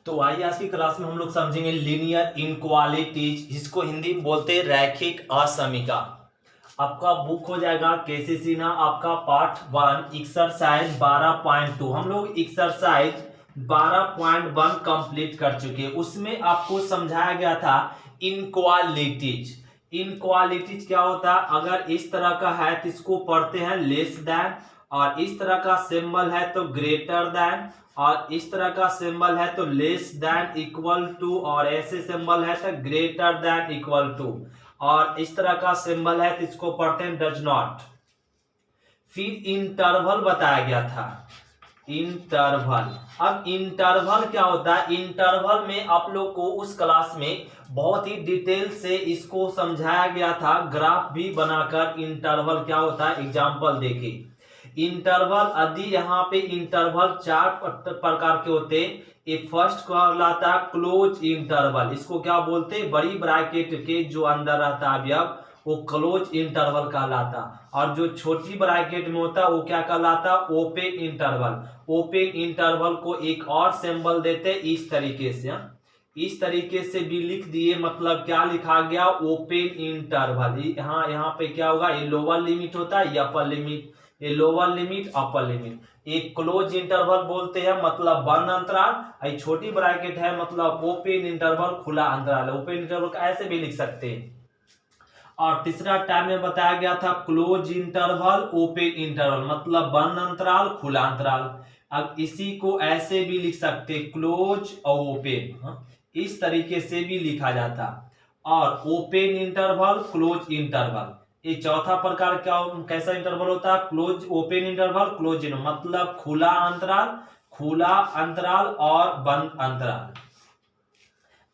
तो आइए आज की क्लास में हम लोग समझेंगे लीनियर इनक्वालिटीज, जिसको हिंदी में बोलते हैं रैखिक असमीका। आपका बुक हो जाएगा केसी सिन्हा, आपका पार्ट 1 एक्सरसाइज 12.2। हम लोग एक्सरसाइज 12.1 कंप्लीट कर चुके हैं। उसमें आपको समझाया गया था इनक्वालिटीज। इनक्वालिटीज क्या होता है? अगर इस तरह का है तो इसको पढ़ते हैं लेस देन, और इस तरह का सिंबल है तो ग्रेटर देन, और इस तरह का सिंबल है तो लेस देन इक्वल टू, और ऐसे सिंबल है तो ग्रेटर देन इक्वल टू, और इस तरह का सिंबल है तो इसको पढ़ते हैं डज नॉट। फिर इंटरवल बताया गया था, इंटरवल। अब इंटरवल क्या होता है? इंटरवल में आप लोग को उस क्लास में बहुत ही डिटेल से इसको समझाया गया था, ग्राफ भी बनाकर इंटरवल क्या होता है एग्जांपल देखिए। इंटरवल यदि यहाँ पे इंटरवल 4 प्रकार के होते। एक फर्स्ट कहलाता है क्लोज इंटरवल, इसको क्या बोलते हैं? बड़ी ब्रैकेट के जो अंदर रहता है अवयव वो क्लोज इंटरवल कहलाता, और जो छोटी ब्रैकेट में होता है वो क्या कहलाता? Open interval. ओपन इंटरवल को एक और सिंबल देते इस तरीके से, इस तरीके से भी लिख दिए, मतलब क्या लिखा गया? Open interval. यहाँ पे क्या होगा? ये लोअर लिमिट होता है, ये अपर लिमिट, ये लोअर लिमिट अपर लिमिट। एक क्लोज इंटरवल बोलते हैं मतलब बंद अंतराल, ये छोटी ब्रैकेट है मतलब ओपन इंटरवल खुला अंतराल। ओपन इंटरवल का ऐसे भी लिख सकते हैं। और तीसरा टाइम में बताया गया था क्लोज इंटरवल ओपन इंटरवल, मतलब बंद अंतराल खुला अंतराल। अब इसी को ऐसे भी लिख सकते क्लोज और ओपन, इस तरीके से भी लिखा जाता। और ओपन इंटरवल क्लोज इंटरवल, ये चौथा प्रकार क्या कैसा इंटरवल होता है? Close open interval close interval, मतलब खुला अंतराल और बंद अंतराल।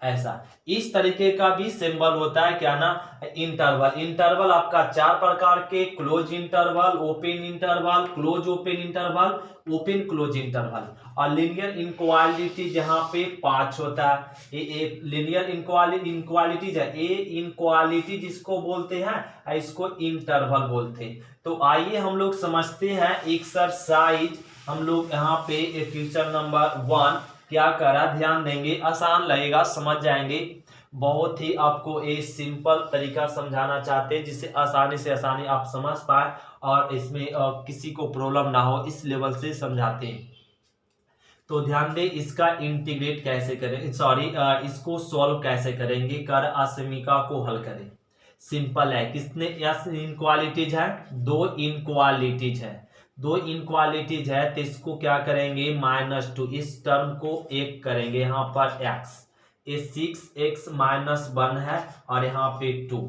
ऐसा इस तरीके का भी सिंबल होता है क्या ना? इंटरवल। इंटरवल आपका 4 प्रकार के, close interval, open interval, close open interval, open close interval. और लीनियर इनक्वालिटी जहां पे 5 होता है। ये लीनियर इनक्वालिटीज है, ये इनक्वालिटी जिसको बोलते हैं इसको इंटरवल बोलते हैं। तो आइए हम लोग समझते हैं एक्सरसाइज। हम लोग यहाँ पे क्वेश्चन नंबर 1 क्या करा, ध्यान देंगे, आसान लगेगा, समझ जाएंगे। बहुत ही आपको ये सिंपल तरीका समझाना चाहते हैं जिससे आसानी से आसानी आप समझ पाए और इसमें किसी को प्रॉब्लम ना हो, इस लेवल से समझाते हैं। तो ध्यान दें, इसका इंटीग्रेट कैसे करें, सॉरी इसको सॉल्व कैसे करेंगे, कर असमीका को हल करें। सिंपल है। किसने इनक्वालिटीज है? 2 इनक्वालिटीज है, 2 इनक्वालिटीज है तो इसको क्या करेंगे? -2, इस टर्म को 1 करेंगे, यहाँ पर x, ये 6x - 1 है और यहाँ पे 2।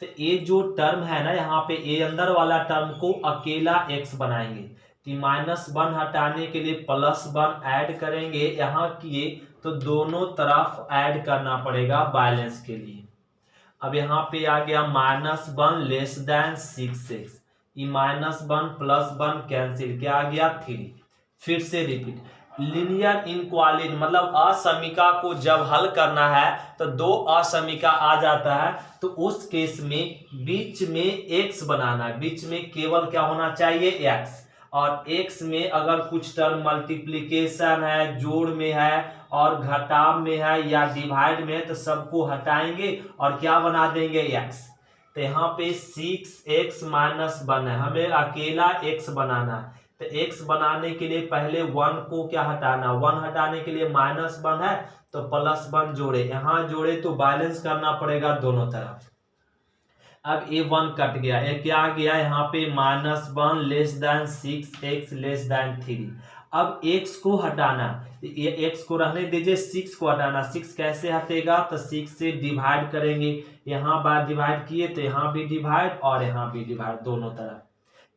तो ये जो टर्म है ना, यहाँ पे ये अंदर वाला टर्म को अकेला x बनाएंगे, तो -1 हटाने के लिए +1 ऐड करेंगे, यहाँ किए तो दोनों तरफ ऐड करना पड़ेगा बैलेंस के लिए। अब यहाँ पे आ गया -1 लेस देन 6x, ये -1 +1 कैंसिल, क्या आ गया? 3। फिर से रिपीट, लीनियर इनक्वालिटी मतलब असमीका को जब हल करना है तो 2 असमीका आ जाता है, तो उस केस में बीच में x बनाना है, बीच में केवल क्या होना चाहिए? x। और x में अगर कुछ टर्म मल्टीप्लीकेशन है, जोड़ में है और घटाव में है या डिवाइड में है तो सबको हटाएंगे और क्या बना देंगे? x। तो यहाँ पे 6x - 1 है, हमें अकेला x बनाना है। तो x बनाने के लिए पहले 1 को क्या हटाना? 1 हटाने के लिए -1 है तो +1 जोड़े, यहाँ जोड़े तो बैलेंस करना पड़ेगा दोनों तरफ। अब ये 1 कट गया, ये क्या आ गया? यहाँ पे -1 less than 6x less then 3। अब x को हटाना, ये x को रहने दीजिए, 6 को हटाना। 6 कैसे हटेगा? तो 6 से डिवाइड करेंगे, यहाँ बार डिवाइड किए तो यहाँ भी डिवाइड और यहाँ भी डिवाइड, दोनों तरफ।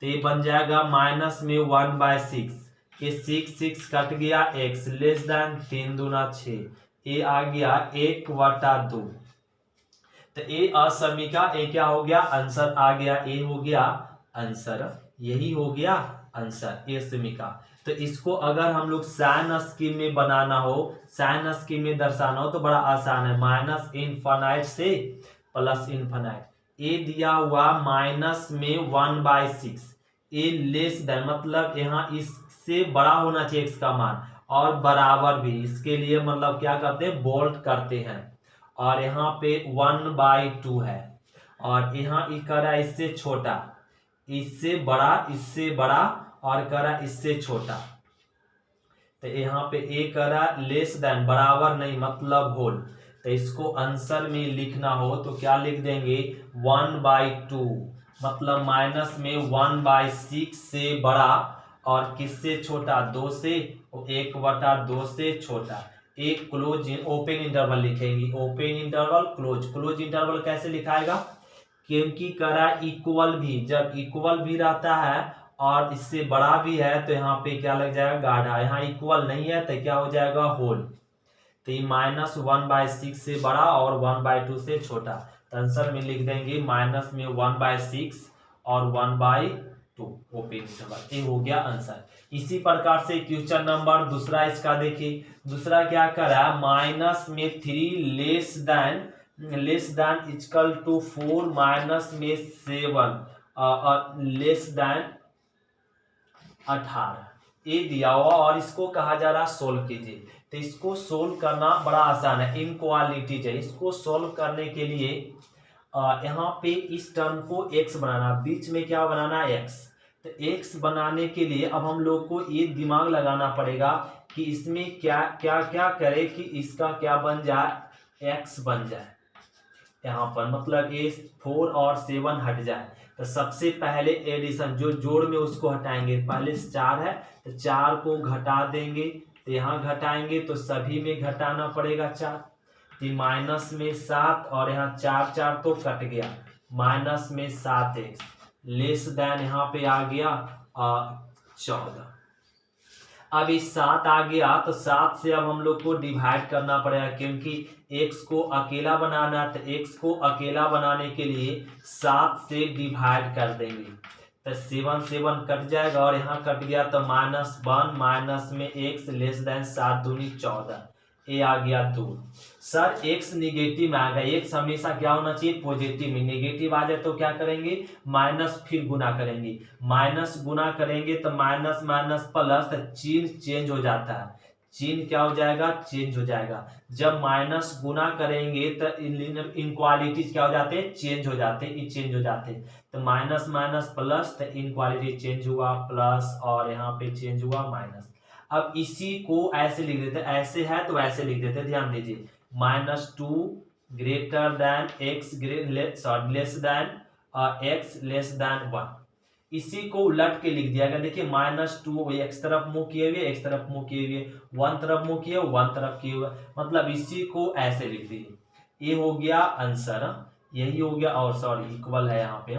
तो ये बन जाएगा माइनस में 1/6, ये 6 कट गया, x लेस देन 3 दूना 6, ये आ गया 1/2। तो ए असमीका, ए क्या हो गया? आंसर आ गया, ए हो गया आंसर, यही हो गया आंसर ए समीका। तो इसको अगर हम लोग साइन स्कीम में बनाना हो, साइन स्कीम में दर्शाना हो तो बड़ा आसान है, -∞ से +∞। ए दिया हुआ माइनस में 1/6, ए लेस देन मतलब यहाँ इससे बड़ा होना चाहिए x का मान, और बराबर भी, इसके लिए मतलब क्या करते हैं, बोल्ट करते हैं। और यहाँ पे 1/2 है, और यहाँ ये कह रहा है इससे छोटा, इससे बड़ा, और कह रहा है इससे छोटा। तो यहाँ पे ए कह रहा है लेस देन, बराबर नहीं मतलब होल। तो इसको आंसर में लिखना हो तो क्या लिख देंगे, 1/2, मतलब माइनस में 1/6 से बड़ा और किससे छोटा, 2 से, 1/2 से छोटा। एक क्लोज ओपन इंटरवल लिखेंगे, ओपन इंटरवल क्लोज इंटरवल कैसे लिखाएगा, क्योंकि कह रहा है इक्वल भी, जब इक्वल भी रहता है और इससे बड़ा भी है तो यहाँ पे क्या लग जाएगा, गाढ़ा। यहाँ इक्वल नहीं है तो क्या हो जाएगा, होल। तो ये -1/6 से बड़ा और 1/2 से छोटा। तो आंसर में लिख देंगे माइनस में 1/6 और 1/2 ओपन इंटरवल। ये हो गया आंसर। इसी प्रकार से क्वेश्चन नंबर दूसरा इसका देखिए, दूसरा क्या कर रहा है, माइनस में 3 less than equal to 4 minus में 7 लेस देन 18 ये दिया हुआ और इसको कहा जा रहा है सोल्व कीजिए। तो इसको सोल्व करना बड़ा आसान है, इनक्वालिटीज है। इसको सोल्व करने के लिए यहाँ पे इस टर्म को x बनाना, बीच में क्या बनाना है, x। तो x बनाने के लिए अब हम लोग को ये दिमाग लगाना पड़ेगा कि इसमें क्या क्या क्या करे कि इसका क्या बन जाए, x बन जाए। यहाँ पर मतलब ये 4 और 7 हट जाए। तो सबसे पहले एडिशन, जो जोड़ में उसको हटाएंगे, पहले 4 है तो 4 को घटा देंगे, तो यहाँ घटाएंगे तो सभी में घटाना पड़ेगा 4, तो माइनस में 7 और यहाँ 4 तो कट गया, माइनस में 7x लेस देन यहाँ पे आ गया 14। अब इस 7 आ गया तो 7 से अब हम लोग को डिवाइड करना पड़ेगा, क्योंकि x को अकेला बनाना है। तो x को अकेला बनाने के लिए 7 से डिवाइड कर देंगे, तो 7 कट जाएगा और यहाँ कट गया तो -1 माइनस में x लेस देन 7 दूनी 14, ये आ गया 2। सर x निगेटिव में आ गया, x हमेशा क्या होना चाहिए, पॉजिटिव में। नेगेटिव आ जाए तो क्या करेंगे, माइनस फिर गुना करेंगे, माइनस गुना करेंगे तो माइनस माइनस प्लस, तो चिन्ह चेंज हो जाता है, चिन्ह क्या हो जाएगा, चेंज हो जाएगा। जब माइनस गुना करेंगे तो इनक्वालिटीज क्या हो जाते हैं, चेंज हो जाते हैं, ये चेंज हो जाते हैं। तो माइनस माइनस प्लस, तो इनक्वालिटी चेंज हुआ प्लस, और यहाँ पे चेंज हुआ माइनस। अब इसी को ऐसे लिख देते, ऐसे है तो ऐसे लिख देते, ध्यान दीजिए, -2 greater than x less than x less then 1। इसी को उलट के लिख दिया गया, देखिए -2 x तरफ मुंह किए हुए, x तरफ मुंह किए हुए, 1 तरफ मुंह किए, 1 तरफ किए हुए, मतलब इसी को ऐसे लिख दिए। ये हो गया आंसर, यही हो गया, और सॉरी इक्वल है यहाँ पे,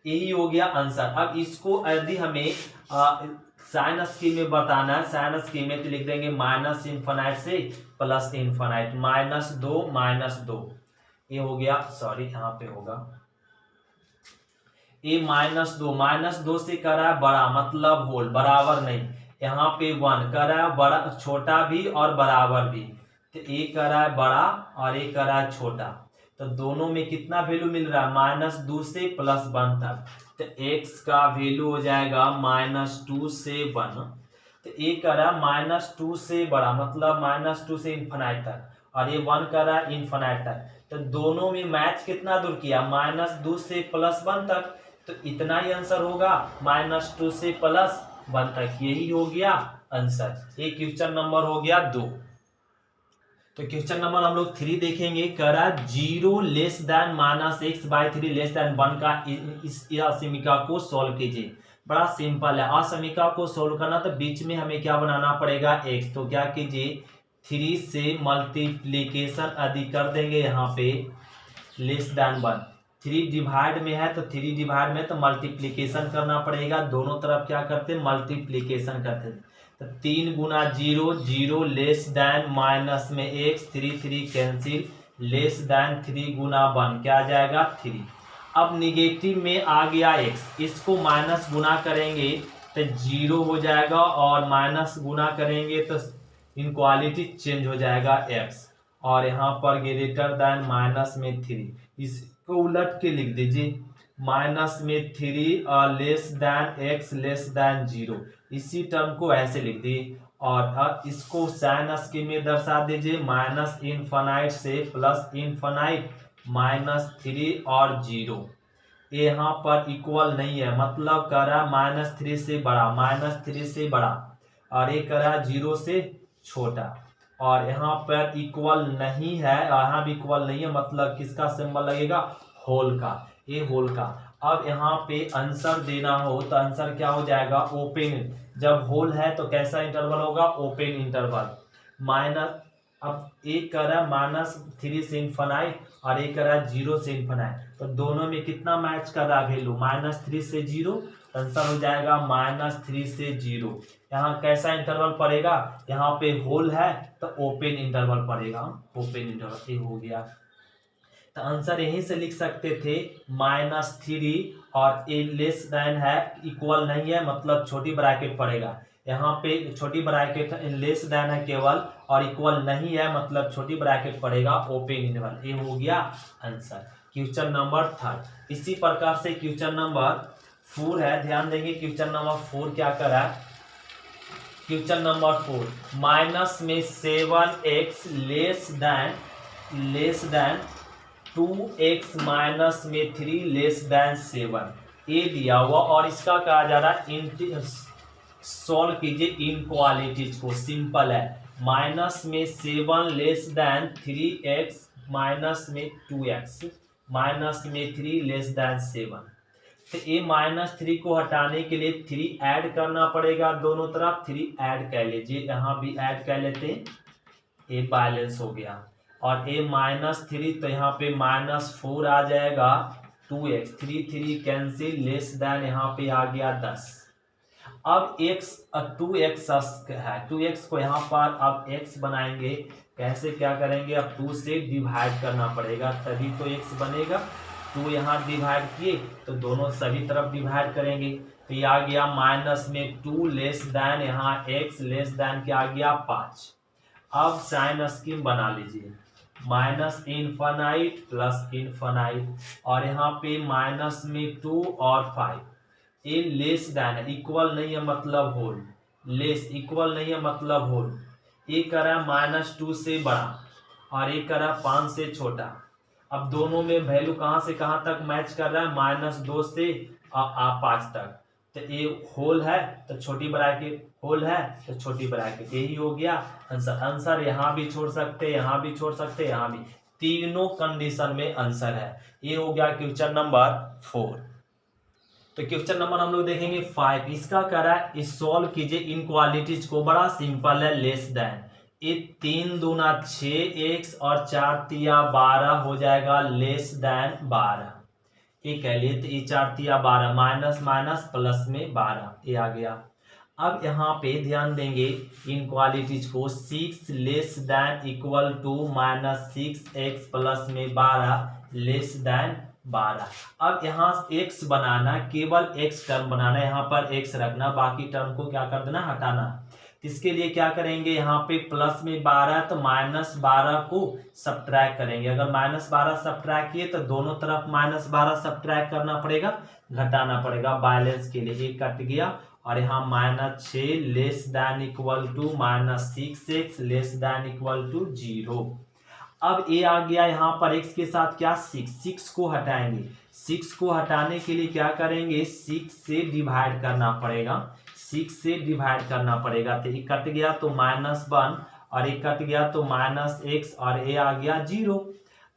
यही हो गया आंसर। अब इसको यदि हमें साइन स्कीम में बताना है, साइन स्कीम में तो लिख देंगे -∞ से +∞, -2 ये हो गया, सॉरी यहाँ पे होगा ये -2 से कर रहा है बड़ा मतलब होल, बराबर नहीं। यहाँ पे 1 कर रहा है बड़ा, छोटा भी और बराबर भी, तो ये कर रहा है बड़ा और ये कर रहा है छोटा। तो दोनों में कितना वैल्यू मिल रहा है, -2 से +1 तक। तो x का वैल्यू हो जाएगा -2 से 1। तो ये कर रहा है -2 से बड़ा मतलब -2 से ∞ तक, और ये 1 कर रहा है ∞ तक। तो दोनों में मैच कितना दूर किया, -2 से +1 तक। तो इतना ही आंसर होगा, -2 से +1 तक, यही हो गया आंसर। ये क्वेश्चन नंबर हो गया 2। तो क्वेश्चन नंबर हम लोग 3 देखेंगे, कह रहा 0 less then -x/3 less than 1 का इस असमीका को सोल्व कीजिए। बड़ा सिंपल है, असमीका को सोल्व करना तो बीच में हमें क्या बनाना पड़ेगा, x। तो क्या कीजिए, 3 से मल्टीप्लीकेशन अधिक कर देंगे, यहाँ पे लेस देन 1, 3 डिवाइड में है तो 3 डिवाइड में तो मल्टीप्लीकेशन करना पड़ेगा, दोनों तरफ क्या करते मल्टीप्लीकेशन करते। तो 3 गुना 0 0 लेस देन माइनस में x, 3 कैंसिल, लेस देन 3 गुना 1 क्या आ जाएगा 3। अब निगेटिव में आ गया x, इसको माइनस गुना करेंगे तो 0 हो जाएगा, और माइनस गुना करेंगे तो इनक्वालिटी चेंज हो जाएगा x, और यहाँ पर ग्रेटर देन माइनस में 3, इसको उलट के लिख दीजिए, माइनस में 3 less than x less then 0, इसी टर्म को ऐसे लिख दिए और अब इसको साइन स्कीम में दर्शा दीजिए, माइनस इनफाइनाइट से प्लस इनफाइनाइट -3 और 0। यहाँ पर इक्वल नहीं है, मतलब कह रहा -3 से बड़ा, -3 से बड़ा, और ये कह रहा 0 से छोटा, और यहाँ पर इक्वल नहीं है, यहाँ भी इक्वल नहीं है, मतलब किसका सिंबल लगेगा, होल का, ये होल का। अब यहाँ पे आंसर देना हो तो आंसर क्या हो जाएगा, ओपन। जब होल है तो कैसा इंटरवल होगा, ओपन इंटरवल। माइनस, अब एक कर रहा है -3 से इनफाइनाइट और एक कर रहा है 0 से इनफाइनाइट, तो दोनों में कितना मैच कर रहा है वैल्यू, -3 से 0, आंसर हो जाएगा -3 से 0। यहाँ कैसा इंटरवल पड़ेगा, यहाँ पे होल है तो ओपन इंटरवल पड़ेगा, ओपन इंटरवल। ये हो गया, तो आंसर यहीं से लिख सकते थे -3 और ए लेस देन है, इक्वल नहीं है, मतलब छोटी ब्रैकेट पड़ेगा। यहाँ पे छोटी ब्रैकेट लेस देन है केवल, और इक्वल नहीं है, मतलब छोटी ब्रैकेट पड़ेगा, ओपन इंटरवल। ये हो गया आंसर, क्वेश्चन नंबर 3। इसी प्रकार से क्वेश्चन नंबर 4 है, ध्यान देंगे क्वेश्चन नंबर 4 क्या कर रहा है। क्वेश्चन नंबर 4, माइनस में 7x less then 2x minus में 3 लेस देन 7, ये दिया हुआ, और इसका कहा जा रहा है सॉल्व कीजिए इनक्वालिटीज को। सिंपल है, माइनस में 7 लेस देन 3x माइनस में 2x माइनस में 3 लेस देन 7, तो ये -3 को हटाने के लिए 3 ऐड करना पड़ेगा, दोनों तरफ 3 ऐड कर लीजिए, यहाँ भी ऐड कर लेते हैं, ये बैलेंस हो गया। और ये -3 तो यहाँ पे -4 आ जाएगा, 2x 3 कैंसिल, लेस देन यहाँ पे आ गया 10। अब x 2x है, 2x को यहाँ पर अब x बनाएंगे, कैसे क्या करेंगे, अब 2 से डिवाइड करना पड़ेगा तभी तो x बनेगा। 2 यहाँ डिवाइड किए तो दोनों सभी तरफ डिवाइड करेंगे, तो ये आ गया माइनस में 2 लेस देन यहाँ x लेस देन क्या आ गया 5। अब साइन स्कीम बना लीजिए, माइनस इनफाइनाइट प्लस इनफाइनाइट, और यहाँ पे माइनस में 2 और 5, ये लेस देन है, इक्वल नहीं है मतलब होल, लेस इक्वल नहीं है मतलब होल। ये करा -2 से बड़ा और ये करा 5 से छोटा। अब दोनों में वैल्यू कहाँ से कहाँ तक मैच कर रहा है, -2 से 5 तक, तो ये होल है तो छोटी ब्रैकेट, होल है तो छोटी ब्रैकेट, यही हो गया आंसर। आंसर यहाँ भी छोड़ सकते, यहाँ भी छोड़ सकते, यहाँ भी, तीनों कंडीशन में आंसर है। ये हो गया क्वेश्चन नंबर 4। तो क्वेश्चन नंबर हम लोग देखेंगे 5, इसका कह रहा है सॉल्व कीजिए इनक्वालिटीज को, बड़ा सिंपल है, लेस देन, ये 3 दूना 6x और 4 तिया 12 हो जाएगा, लेस देन 12, ये कह लिए, तो ये 4 तिया 12, माइनस माइनस प्लस में 12, ये आ गया। अब यहाँ पे ध्यान देंगे इनक्वालिटीज को, 6 less than equal to -6x plus में 12 लेस देन 12। अब यहाँ x बनाना, केवल x टर्म बनाना, यहाँ पर x रखना, बाकी टर्म को क्या कर देना, हटाना। इसके लिए क्या करेंगे, यहाँ पे प्लस में 12 तो -12 को सब्ट्रैक्ट करेंगे, अगर -12 सब्ट्रैक्ट किए तो दोनों तरफ -12 सब्ट्रैक्ट करना पड़ेगा, घटाना पड़ेगा बैलेंस के लिए, ये कट गया, और यहाँ -6 less than equal to -6x less than equal to 0। अब ये आ गया, यहाँ पर x के साथ क्या 6 को हटाएंगे, 6 को हटाने के लिए क्या करेंगे, 6 से डिवाइड करना पड़ेगा, 6 से डिवाइड करना पड़ेगा, तो ये कट गया तो -1 और ये कट गया तो -x और ये आ गया 0।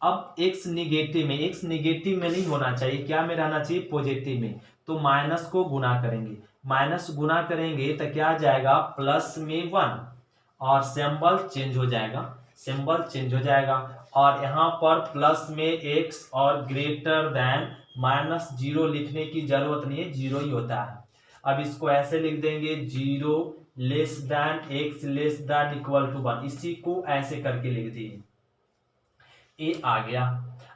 अब x निगेटिव में, x निगेटिव में नहीं होना चाहिए, क्या में रहना चाहिए, पॉजिटिव में, तो माइनस को गुना करेंगे, माइनस गुना करेंगे तो क्या आ जाएगा, प्लस में 1 और सिंबल चेंज हो जाएगा, सिंबल चेंज हो जाएगा, और यहाँ पर प्लस में x और ग्रेटर देन -0 लिखने की जरूरत नहीं है, 0 ही होता है। अब इसको ऐसे लिख देंगे, 0 less than x less than equal to 1, इसी को ऐसे करके लिख दिए, ये आ गया।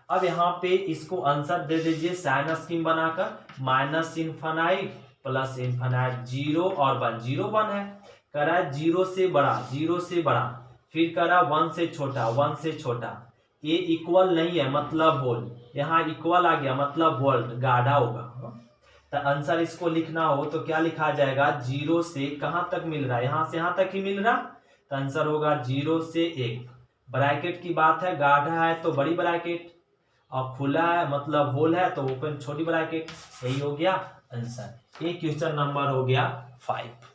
अब यहाँ पे इसको आंसर दे दीजिए साइन स्कीम बनाकर, माइनस इनफाइनाइट प्लस इनफाइनाइट, 0 और 1, 0 1 है, कह रहा है 0 से बड़ा, 0 से बड़ा, फिर कह रहा 1 से छोटा, 1 से छोटा, ये इक्वल नहीं है मतलब होल, यहाँ इक्वल आ गया मतलब वोल्ट, गाढ़ा होगा, तो आंसर इसको लिखना हो तो क्या लिखा जाएगा, 0 से कहां तक मिल रहा है, यहां से यहां तक ही मिल रहा, तो आंसर होगा 0 से 1। ब्रैकेट की बात है, गाढ़ा है तो बड़ी ब्रैकेट, और खुला है मतलब होल है तो ओपन छोटी ब्रैकेट। यही हो गया आंसर। ये क्वेश्चन नंबर हो गया 5।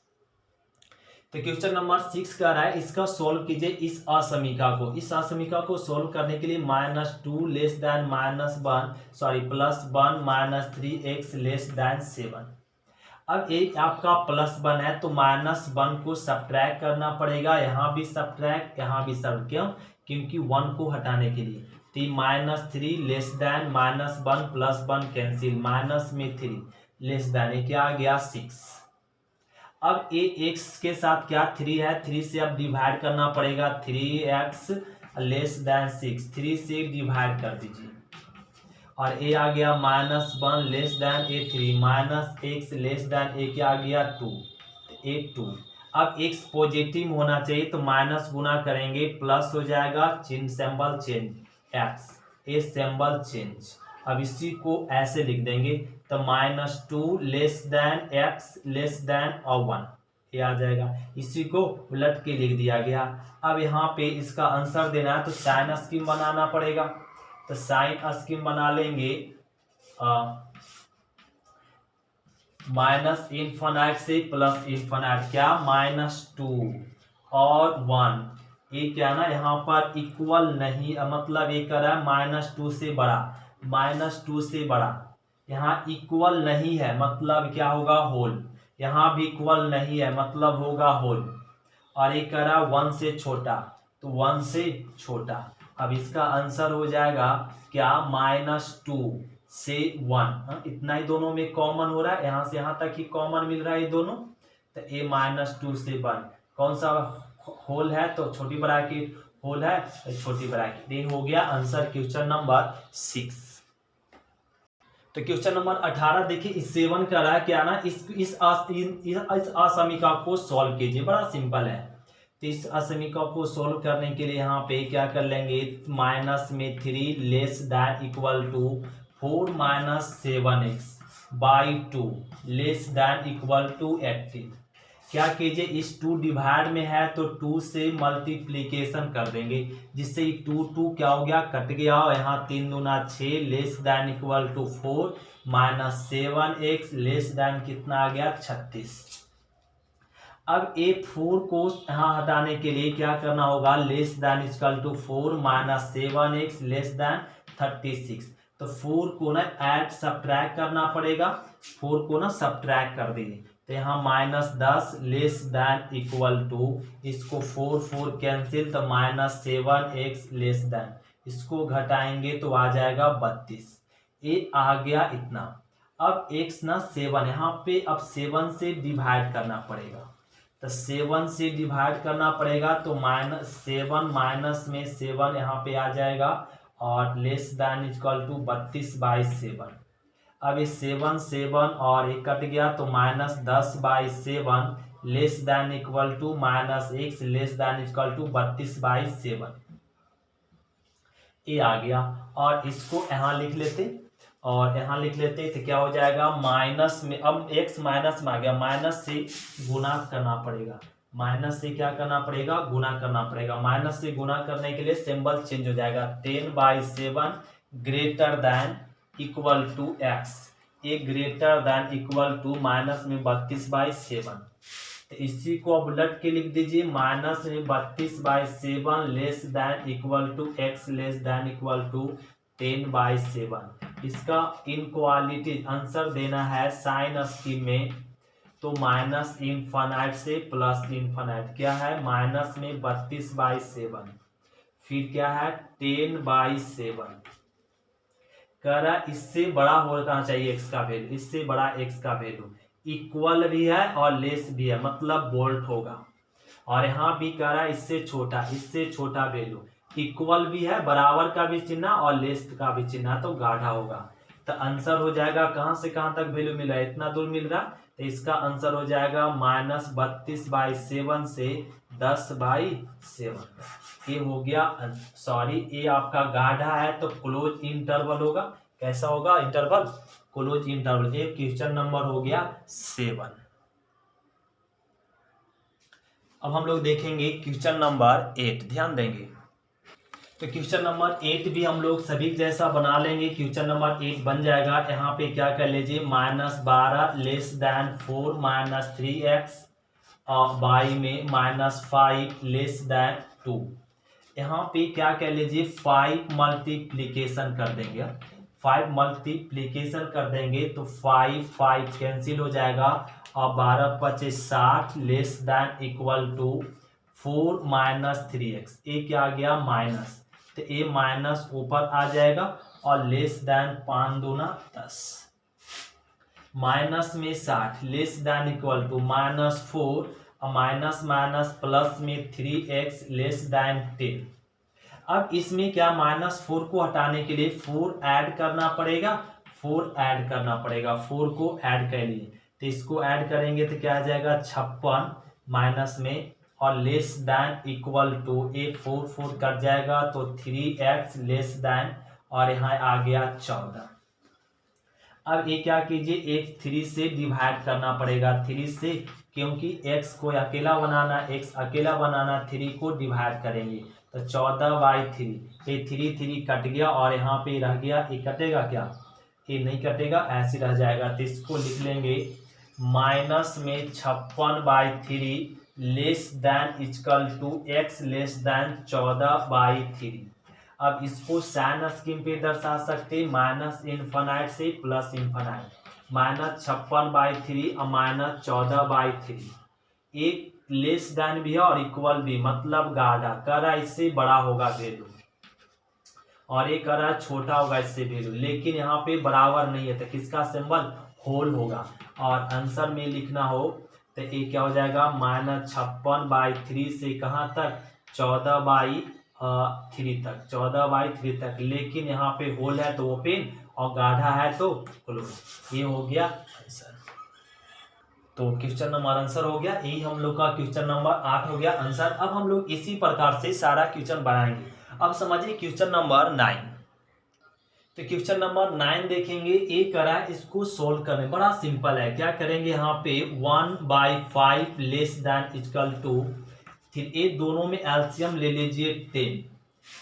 तो क्वेश्चन नंबर 6 कह रहा है इसका सॉल्व कीजिए इस असमीका को। इस असमीका को सॉल्व करने के लिए -2 less then -1 sorry +1 -3x less than 7। अब एक आपका +1 है तो -1 को सब्ट्रैक्ट करना पड़ेगा, यहाँ भी सब्ट्रैक्ट यहाँ भी सब, क्यों, क्योंकि 1 को हटाने के लिए। तो -3 लेस देन -1 +1 कैंसिल, माइनस में 3 लेस देन, ये क्या आ गया 6। अब ए एक्स के साथ क्या 3 है, 3 से अब डिवाइड करना पड़ेगा, 3x लेस देन 6, 3 से डिवाइड कर दीजिए। और ए आ गया -1 लेस देन ए 3 -x लेस देन ए क्या आ गया 2, ए 2। अब x पॉजिटिव होना चाहिए तो माइनस गुना करेंगे प्लस हो जाएगा, चिन्ह symbol change, x a symbol change. अब इसी को ऐसे लिख देंगे तो -2 less than x less then और 1, ये आ जाएगा। इसी को उलट के लिख दिया गया। अब यहाँ पे इसका आंसर देना है तो साइन स्कीम बनाना पड़ेगा, तो साइन स्कीम बना लेंगे -∞ से +∞, क्या -2 और 1, ये क्या ना यहाँ पर इक्वल नहीं, मतलब ये कर रहा है -2 से बड़ा, -2 से बड़ा, यहाँ इक्वल नहीं है मतलब क्या होगा होल, यहाँ भी इक्वल नहीं है मतलब होगा होल। और ये कह रहा 1 से छोटा तो 1 से छोटा। अब इसका आंसर हो जाएगा क्या, -2 से 1, इतना ही दोनों में कॉमन हो रहा है, यहाँ से यहाँ तक ही कॉमन मिल रहा है ये दोनों। तो ए -2 से 1 कौन सा होल है, तो छोटी ब्रैकेट होल है तो छोटी ब्रैकेट। ये हो गया आंसर क्वेश्चन नंबर 6। तो क्वेश्चन नंबर 18 देखिए, इस 7 का रहा है क्या ना, इस असमीका को सॉल्व कीजिए, बड़ा सिंपल है। तो इस असमीका को सॉल्व करने के लिए यहाँ पे क्या कर लेंगे, -3 less than equal to 4 -7x by 2 less than equal to 18। क्या कीजिए, इस 2 डिवाइड में है तो 2 से मल्टीप्लीकेशन कर देंगे, जिससे 2 क्या हो गया, कट गया, और यहाँ 3 दूना 6 less than equal to 4 -7x less than कितना आ गया 36। अब ए 4 को यहाँ हटाने के लिए क्या करना होगा, less than equal to 4 -7x less than 36। तो 4 को ना ऐड सब्ट्रैक्ट करना पड़ेगा, 4 को ना सब्ट्रैक्ट कर दीजिए। तो यहाँ -10 लेस देन इक्वल टू, इसको 4 कैंसिल तो -7x लेस देन, इसको घटाएंगे तो आ जाएगा 32। ये आ गया इतना। अब x ना 7, यहाँ पे अब 7 से डिवाइड करना पड़ेगा, तो 7 से डिवाइड करना पड़ेगा तो -7 माइनस में 7 यहाँ पे आ जाएगा, और लेस देन इक्वल टू 32/7। अब ये 7 और ये कट गया तो -10/7 less than equal to -x less than equal to 32/7, ये आ गया। और इसको यहाँ लिख लेते, और यहाँ लिख लेते तो क्या हो जाएगा, माइनस में, अब x माइनस में आ गया, माइनस से गुना करना पड़ेगा, माइनस से क्या करना पड़ेगा, गुना करना पड़ेगा। माइनस से गुना करने के लिए सिंबल चेंज हो जाएगा, 10/7 greater than equal to x, ए greater than equal to minus में 32/7। तो इसी को अब उलट के लिख दीजिए, माइनस में 32/7 less than equal to x less than equal to 10/7। इसका इनक्वालिटी आंसर देना है साइन स्कीम में, तो -∞ से +∞, क्या है माइनस में 32/7, फिर क्या है 10/7। कह रहा है इससे बड़ा होना चाहिए x का वैल्यू, इससे बड़ा x का वैल्यू, इक्वल भी है और लेस भी है मतलब बोल्ट होगा। और यहाँ भी कह रहा है इससे छोटा वैल्यू, इक्वल भी है, बराबर का भी चिन्ह और लेस का भी चिन्ह, तो गाढ़ा होगा। तो आंसर हो जाएगा, कहाँ से कहाँ तक वैल्यू मिल रहा है, इतना दूर मिल रहा है, तो इसका आंसर हो जाएगा -32/7 से 10/7। ये हो गया, सॉरी ये आपका गाढ़ा है तो क्लोज इंटरवल होगा, कैसा होगा इंटरवल, क्लोज इंटरवल। ये क्वेश्चन नंबर हो गया 7। अब हम लोग देखेंगे क्वेश्चन नंबर 8, ध्यान देंगे। तो क्वेश्चन नंबर 8 भी हम लोग सभी जैसा बना लेंगे। क्वेश्चन नंबर 8 बन जाएगा, यहाँ पे क्या कर लीजिए, -12 लेस देन 4 -3x बाई में -5 लेस देन 2। यहाँ पे क्या कर लीजिए, 5 मल्टीप्लीकेशन कर देंगे। 5 मल्टीप्लीकेशन कर देंगे तो 5 कैंसिल हो जाएगा और 12 × 60 less than equal to 4 -3x। ये क्या आ गया माइनस, तो ये माइनस ऊपर आ जाएगा और लेस देन 5 दूना 10, माइनस में 60 लेस देन इक्वल टू -4 और माइनस माइनस प्लस में 3x लेस देन 10। अब इसमें क्या, -4 को हटाने के लिए 4 ऐड करना पड़ेगा, 4 ऐड करना पड़ेगा, 4 को ऐड कर लिए तो इसको ऐड करेंगे तो क्या आ जाएगा 56 माइनस में और लेस देन इक्वल टू, ए 4 कट जाएगा तो 3x लेस देन और यहाँ आ गया 14। अब ये क्या कीजिए, एक 3 से डिवाइड करना पड़ेगा, 3 से, क्योंकि x को अकेला बनाना, x अकेला बनाना, 3 को डिवाइड करेंगे तो 14/3। ये 3 कट गया और यहाँ पे रह गया, ये कटेगा क्या, ये नहीं कटेगा, ऐसे रह जाएगा। तो इसको लिख लेंगे माइनस में 56/3 less than equal to x less than 14/3। अब इसको साइन स्कीम पे दर्शा सकते, माइनस इन्फिनाइट से प्लस इन्फिनाइट, -56/3 और -14/3। एक लेस देन भी है और इक्वल भी, मतलब गाढ़ा करा इससे बड़ा होगा वैल्यू और ये करा छोटा होगा इससे वैल्यू, लेकिन यहाँ पे बराबर नहीं है तो किसका सिंबल, होल होगा। और आंसर में लिखना हो तो ये क्या हो जाएगा, -56/3 से कहाँ तक, 14/3 तक, 14/3 तक, लेकिन यहाँ पे होल है तो ओपन और गाढ़ा है तो क्लोज। ये हो गया आंसर। तो क्वेश्चन नंबर आंसर हो गया, यही हम लोग का क्वेश्चन नंबर 8 हो गया आंसर। अब हम लोग इसी प्रकार से सारा क्वेश्चन बनाएंगे। अब समझिए क्वेश्चन नंबर 9। तो क्वेश्चन नंबर 9 देखेंगे, ये करा है, इसको सोल्व करने बड़ा सिंपल है। क्या करेंगे, यहाँ पे 1/5 लेस देन इक्वल टू, फिर ये दोनों में एलसीएम ले लीजिए 10,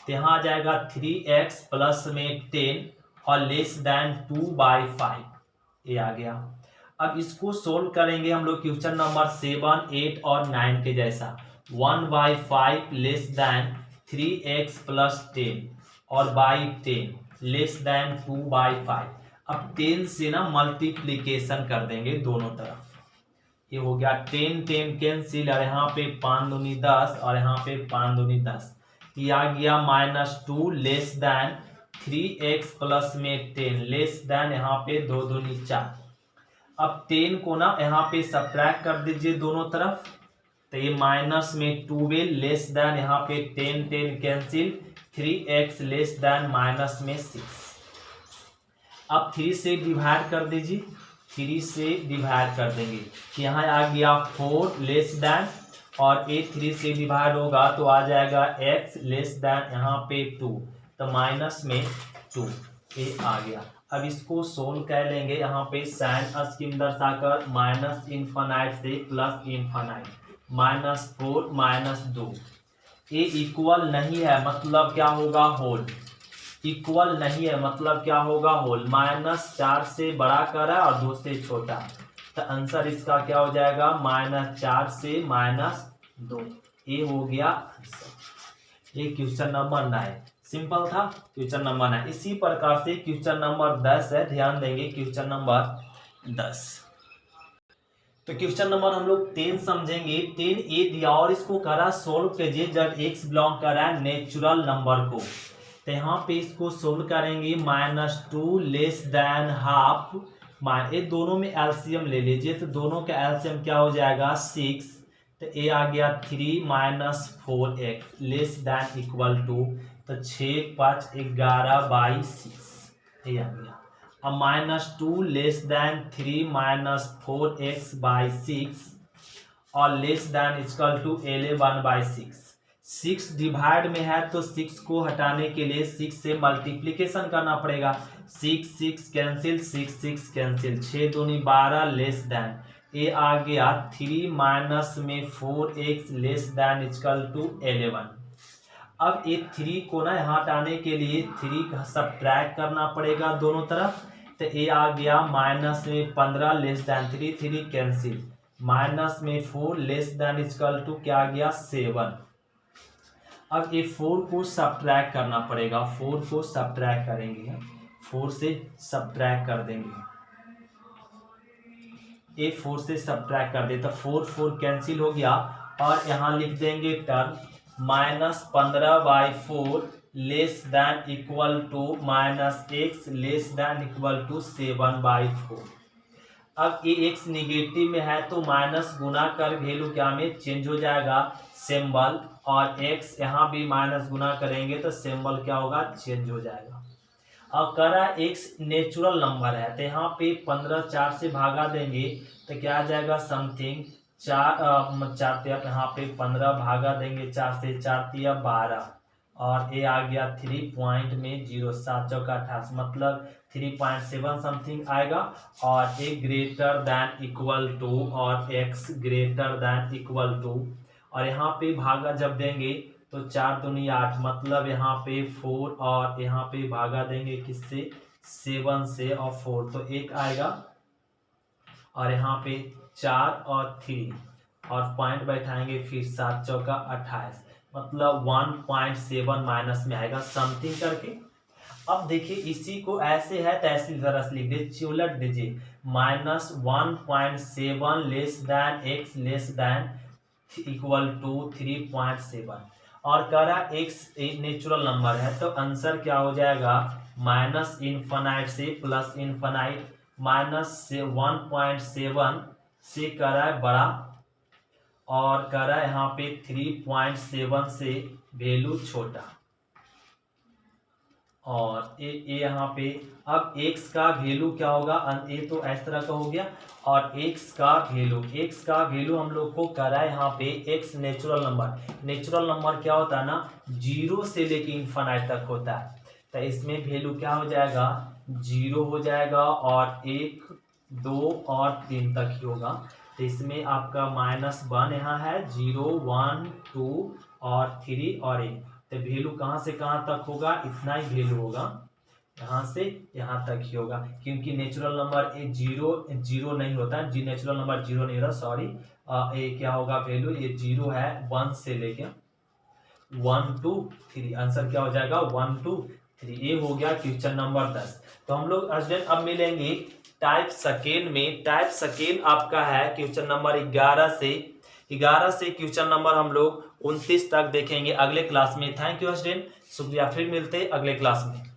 तो यहाँ आ जाएगा 3x प्लस में 10 और लेस देन 2/5, ये आ गया। अब इसको सोल्व करेंगे हम लोग क्वेश्चन नंबर 7, 8 और 9 के जैसा। 1/5 लेस देन 3x प्लस 10 और बाई 10 लेस देन 2/5। अब 10 से ना मल्टीप्लीकेशन कर देंगे दोनों तरफ, ये हो गया 10 कैंसिल और यहाँ पे 5 दूनी 10 और यहाँ पे 5 दूनी 10, ये आ गया -2 लेस देन 3x प्लस में 10 लेस देन यहाँ पे 2 दूनी 4। अब 10 को ना यहाँ पे सब्ट्रैक्ट कर दीजिए दोनों तरफ, तो ये माइनस में 12 लेस देन यहाँ पे 10 cancel, 3x less than minus में 6। अब 3 से डिवाइड कर दीजिए, 3 से डिवाइड कर देंगे, यहाँ आ गया 4 लेस देन और ये 3 से डिवाइड होगा तो आ जाएगा x लेस देन यहाँ पे 2, तो माइनस में 2, ये आ गया। अब इसको सोल्व कर लेंगे, यहाँ पे साइन स्कीम दर्शाकर माइनस इन्फिनाइट से प्लस इन्फिनाइट, -4 -2, ये इक्वल नहीं है मतलब क्या होगा, होल। इक्वल नहीं है मतलब क्या होगा, होल। -4 से बड़ा करा और 2 से छोटा, तो आंसर इसका क्या हो जाएगा, -4 से -2, ये हो गया आंसर। ये क्वेश्चन नंबर 9 सिंपल था, क्वेश्चन नंबर 9। इसी प्रकार से क्वेश्चन नंबर 10 है, ध्यान देंगे क्वेश्चन नंबर 10। तो क्वेश्चन नंबर हम लोग 10 समझेंगे। 10 ए दिया और इसको करा सोल्व कीजिए जब x बिलोंग कर रहा है नेचुरल नंबर को, तो यहाँ पे इसको सोल्व करेंगे -2 लेस देन हाफ, ये दोनों में एलसीएम ले लीजिए, तो दोनों का एलसीएम क्या हो जाएगा 6, तो ये आ गया 3 - 4x less than equal to, तो 6 5 11/6, ये आ गया। अब -2 लेस देन 3 - 4x/6 और less than equal to 11/6। 6 divide में है तो 6 को हटाने के लिए 6 से मल्टीप्लिकेशन करना पड़ेगा। 6 6 कैंसिल, 6 6 कैंसिल, 6 दूनी 12 लेस दैन, ये आ गया 3 माइनस में 4x less than equal to 11। अब ये 3 को ना यहाँ हटाने के लिए 3 का सब्ट्रैक्ट करना पड़ेगा दोनों तरफ, तो ये आ गया माइनस में 15 लेस दैन 3, 3 कैंसिल, माइनस में 4 लेस दैन इक्वल टू क्या आ गया 7। अब ये 4 को सब्ट्रैक्ट करना पड़ेगा, 4 को सब्ट्रैक्ट करेंगे, 4 से सब्ट्रैक्ट कर देंगे, ये 4 से सब्ट्रैक्ट कर दे तो 4 4 कैंसिल हो गया, और यहाँ लिख देंगे term -15/4 less than equal to -x less than equal to 7/4। अब ये x निगेटिव में है तो माइनस गुना कर वैल्यू क्या में चेंज हो जाएगा सिंबल, और x यहाँ भी माइनस गुना करेंगे तो सिंबल क्या होगा चेंज हो जाएगा। अब कह रहा है x नेचुरल नंबर है तो यहाँ पे 15 4 से भागा देंगे तो क्या आ जाएगा समथिंग 4 यहाँ पे 15 भागा देंगे 4 से, 4 × 12, और ये आ गया 3 पॉइंट में 0, 7 चौका 28, मतलब 3.7 समथिंग आएगा, और ए ग्रेटर दैन इक्वल टू और x greater than equal to, और यहाँ पे भागा जब देंगे तो 4 दूनी 8, मतलब यहाँ पे 4, और यहाँ पे भागा देंगे किससे 7 से, और 4 तो 1 आएगा, और यहाँ पे 4 और 3 और पॉइंट बैठाएंगे फिर 7 चौका 28, मतलब 1.7 माइनस में आएगा समथिंग करके। अब देखिए इसी को ऐसे है तो ऐसी तरह से लिख दीजिए, उलट दीजिए -1.7 less than x less than equal to 3.7, और कह रहा x एक नेचुरल नंबर है तो आंसर क्या हो जाएगा -इनफाइनाइट से प्लस इनफाइनाइट, -1.7 से कह रहा है बड़ा, और कह रहा है यहाँ पे 3.7 से वैल्यू छोटा, और ये यहाँ पे अब x का वैल्यू क्या होगा, ये तो इस तरह का हो गया, और x का वैल्यू हम लोग को कह रहा है यहाँ पे x नेचुरल नंबर क्या होता है ना 0 से लेके इनफाइनाइट तक होता है, तो इसमें वैल्यू क्या हो जाएगा 0 हो जाएगा, और 1 2 और 3 तक ही होगा, तो इसमें आपका -1 यहाँ है, 0 1 2 और 3 और 1, तो वैल्यू कहाँ से कहाँ तक होगा इतना ही वैल्यू होगा, यहाँ से यहाँ तक ही होगा, क्योंकि नेचुरल नंबर ये जीरो नहीं होता है, नेचुरल नंबर 0 नहीं होता, सॉरी, ये क्या होगा वैल्यू, ये 0 है 1 से लेके 1 2 3, आंसर क्या हो जाएगा 1 2 3। ये हो गया क्वेश्चन नंबर 10। तो हम लोग अब मिलेंगे टाइप सेकेंड में। टाइप सेकेंड आपका है क्वेश्चन नंबर 11 से क्वेश्चन नंबर हम लोग 29 तक देखेंगे अगले क्लास में। थैंक यू स्टूडेंट, शुक्रिया, फिर मिलते हैं अगले क्लास में।